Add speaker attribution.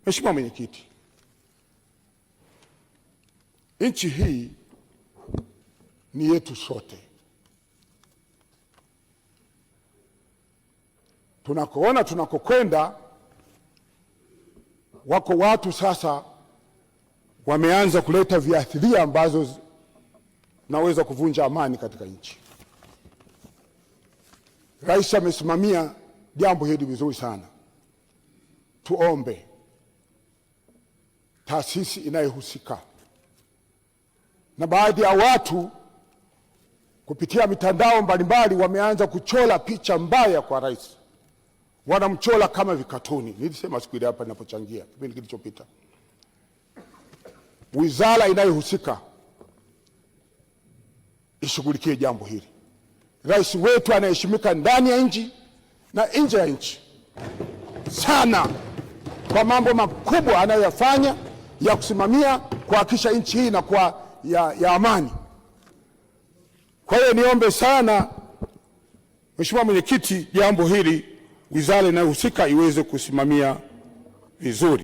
Speaker 1: Mheshimiwa Mwenyekiti, nchi hii ni yetu sote. Tunakoona tunakokwenda, wako watu sasa wameanza kuleta viashiria ambazo naweza kuvunja amani katika nchi. Rais amesimamia jambo hili vizuri sana. Tuombe taasisi inayohusika na baadhi ya watu kupitia mitandao mbalimbali wameanza kuchora picha mbaya kwa rais, wanamchora kama vikatuni. Nilisema siku ile hapa ninapochangia kipindi kilichopita, wizara inayohusika ishughulikie jambo hili. Rais wetu anaheshimika ndani ya nchi na nje ya nchi sana kwa mambo makubwa anayoyafanya ya kusimamia kuhakikisha nchi hii inakuwa ya amani. Kwa hiyo niombe sana Mheshimiwa Mwenyekiti, jambo hili wizara inayohusika iweze kusimamia vizuri.